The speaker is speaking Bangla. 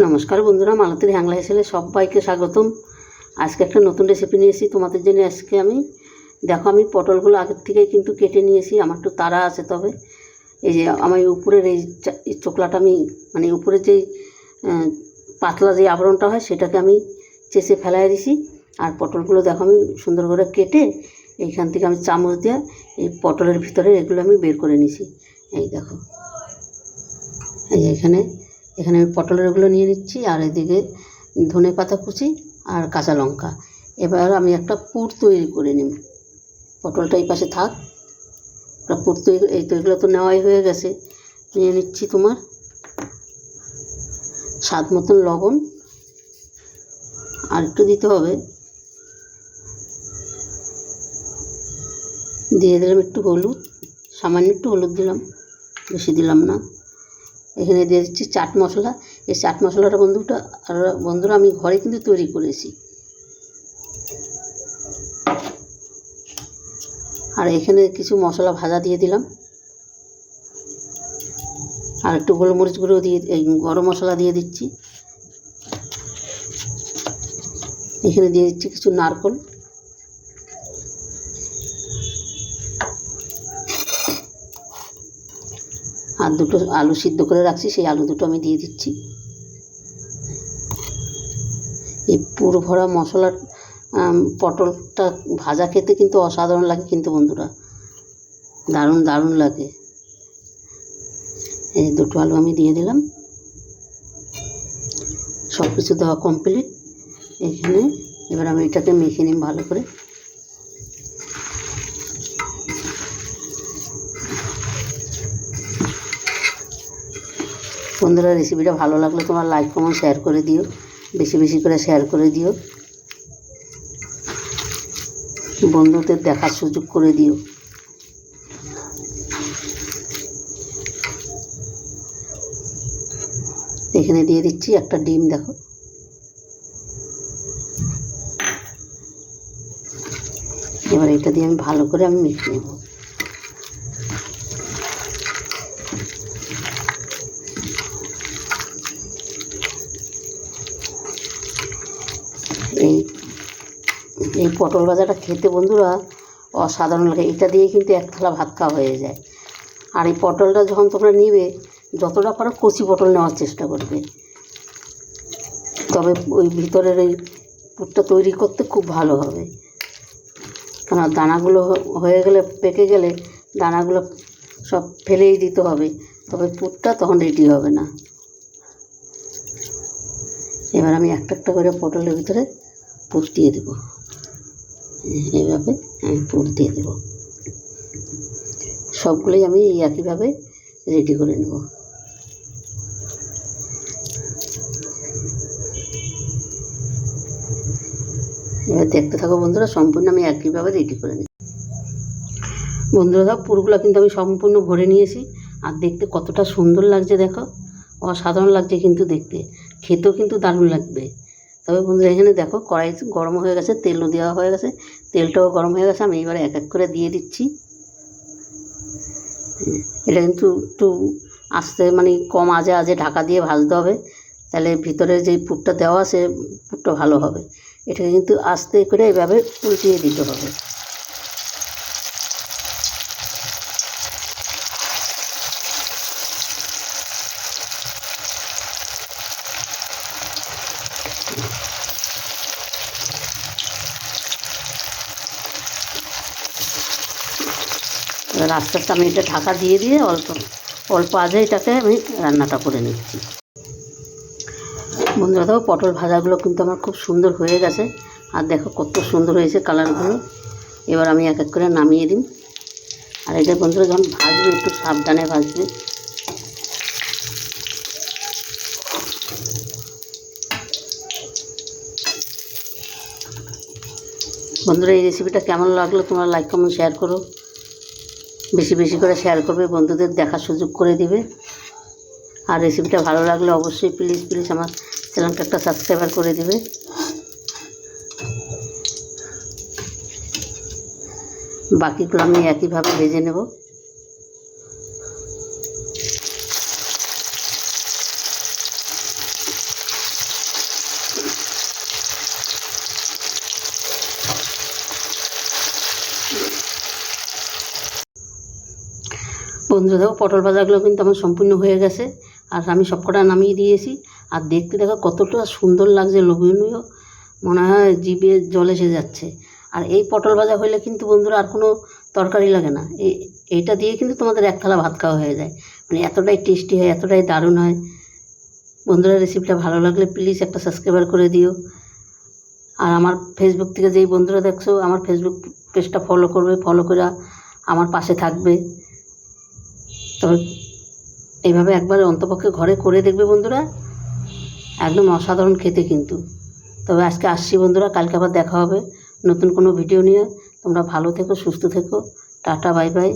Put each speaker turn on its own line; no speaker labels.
নমস্কার বন্ধুরা, মালতীর হ্যাংলা হেসেলে সবাইকে স্বাগতম। আজকে একটা নতুন রেসিপি নিয়ে এসেছি তোমাদের জন্য। আজকে আমি পটলগুলো আগের থেকেই কিন্তু কেটে নিয়েছি। আমার একটু তাড়া আছে, তবে এই যে আমার উপরের এই চোকলাটা আমি উপরের যেই পাতলা যে আবরণটা হয় সেটাকে আমি চেঁচে ফেলাই দিছি। আর পটলগুলো দেখো আমি সুন্দর করে কেটে এইখান থেকে আমি চামচ দিয়ে এই পটলের ভিতরে এগুলো আমি বের করে নিছি। এই দেখো, এই এখানে আমি পটলেরগুলো নিয়ে নিচ্ছি, আর এদিকে ধনে পাতা কুচি আর কাঁচা লঙ্কা। এবার আমি একটা পুর তৈরি করে নিই। পটলটা এই পাশে থাক, একটা পুর তৈরি, এই তো এগুলো তো নেওয়াই হয়ে গেছে। নিয়ে নিচ্ছি তোমার স্বাদ মতন লবণ, আর একটু দিতে হবে, দিয়ে দিলাম একটু হলুদ, সামান্য একটু হলুদ দিলাম, বেশি দিলাম না। এখানে দিয়ে দিচ্ছি চাট মশলা। এই চাট মশলাটা বন্ধুরা আমি ঘরে কিন্তু তৈরি করেছি। আর এখানে কিছু মশলা ভাজা দিয়ে দিলাম, আর একটু গোলমরিচ গুঁড়ো দিয়ে এই গরম মশলা দিয়ে দিচ্ছি। এখানে দিয়ে দিচ্ছি কিছু নারকেল, আর দুটো আলু সিদ্ধ করে রাখছি, সেই আলু দুটো আমি দিয়ে দিচ্ছি। এই পুরো ভরা মশলার পটলটা ভাজা খেতে কিন্তু অসাধারণ লাগে কিন্তু বন্ধুরা, দারুণ দারুণ লাগে। এই দুটো আলু আমি দিয়ে দিলাম, সব কিছু দেওয়া কমপ্লিট। এখানে এবার আমি এটাকে মেখে নিই ভালো করে। বন্ধুরা, রেসিপিটা ভালো লাগলে তোমার লাইক কমেন্ট শেয়ার করে দিও, বেশি বেশি করে শেয়ার করে দিও, বন্ধুদের দেখার সুযোগ করে দিও। এখানে দিয়ে দিচ্ছি একটা ডিম, দেখো। এবার এটা দিয়ে আমি ভালো করে মেখে নেব। এই পটল ভাজাটা খেতে বন্ধুরা অসাধারণ লাগে। এটা দিয়ে কিন্তু এক থালা ভাত খাওয়া হয়ে যায়। আর এই পটলটা যখন তোমরা নিবে, যতটা পারো কচি পটল নেওয়ার চেষ্টা করবে, তবে ওই ভিতরের এই পুরটা তৈরি করতে খুব ভালো হবে। কারণ দানাগুলো হয়ে গেলে, পেকে গেলে দানাগুলো সব ফেলেই দিতে হবে, তবে পুরটা তখন রেডি হবে না। এবার আমি একটা একটা করে পটলের ভিতরে পুর দিয়ে দেবো। এইভাবে আমি পুর দিয়ে দেবো, সবগুলোই আমি একইভাবে রেডি করে নেব। এবার দেখতে থাকো বন্ধুরা, সম্পূর্ণ আমি একইভাবে রেডি করে নিই। বন্ধুরা, পুরগুলো কিন্তু আমি সম্পূর্ণ ভরে নিয়েছি, আর দেখতে কতটা সুন্দর লাগছে দেখো, অসাধারণ লাগছে কিন্তু দেখতে, খেতেও কিন্তু দারুণ লাগবে। তবে বন্ধুরা, এখানে দেখো কড়াই গরম হয়ে গেছে, তেলও দেওয়া হয়ে গেছে, তেলটাও গরম হয়ে গেছে। আমি এবারে এক এক করে দিয়ে দিচ্ছি। এটা কিন্তু একটু আস্তে কম আজে ঢাকা দিয়ে ভাজতে হবে, তাহলে ভিতরে যেই পুরটা দেওয়া আছে পুরটা ভালো হবে। এটাকে কিন্তু আস্তে করে এভাবে উল্টিয়ে দিতে হবে। এবার আস্তে আস্তে আমি এটা ঢাকা দিয়ে অল্প আজে এটাকে আমি রান্নাটা করে নিচ্ছি। বন্ধুরা, দেখো পটল ভাজাগুলো কিন্তু আমার খুব সুন্দর হয়ে গেছে, আর দেখো কত সুন্দর হয়েছে কালারগুলো। এবার আমি এক এক করে নামিয়ে দিই। আর এটা বন্ধুরা যখন ভাজবে একটু সাবধানে ভাজবে। বন্ধুরা, এই রেসিপিটা কেমন লাগলো তোমরা লাইক কমেন্ট শেয়ার করো, বেশি বেশি করে শেয়ার করবে, বন্ধুদের দেখার সুযোগ করে দিবে। আর রেসিপিটা ভালো লাগলে অবশ্যই প্লিজ প্লিজ আমার চ্যানেলটা একটা সাবস্ক্রাইবার করে দিবে। বাকিগুলো আমি একইভাবে ভেজে নেব। বন্ধুরা দেখো পটল ভাজাগুলো কিন্তু আমার সম্পূর্ণ হয়ে গেছে, আর আমি সবকটা নামিয়ে দিয়েছি। আর দেখতে দেখো কতটা সুন্দর লাগছে, লোভনীয়, মনে হয় জিভে জল এসে যাচ্ছে। আর এই পটল ভাজা হলে কিন্তু বন্ধুরা আর কোনো তরকারি লাগে না, এইটা দিয়ে কিন্তু তোমাদের এক থালা ভাত খাওয়া হয়ে যায়। মানে এতটাই টেস্টি হয়, এতটাই দারুণ হয়। বন্ধুরা রেসিপিটা ভালো লাগলে প্লিজ একটা সাবস্ক্রাইবার করে দিও। আর আমার ফেসবুক থেকে যেই বন্ধুরা দেখছো আমার ফেসবুক পেজটা ফলো করবে, ফলো করে আমার পাশে থাকবে। তবে এইভাবে একবার অন্তপক্ষে ঘরে করে দেখবে বন্ধুরা, একদম অসাধারণ খেতে কিন্তু। তবে আজকে আসছি বন্ধুরা, কালকে আবার দেখা হবে নতুন কোনো ভিডিও নিয়ে। তোমরা ভালো থেকো, সুস্থ থেকো, টাটা, বাই বাই।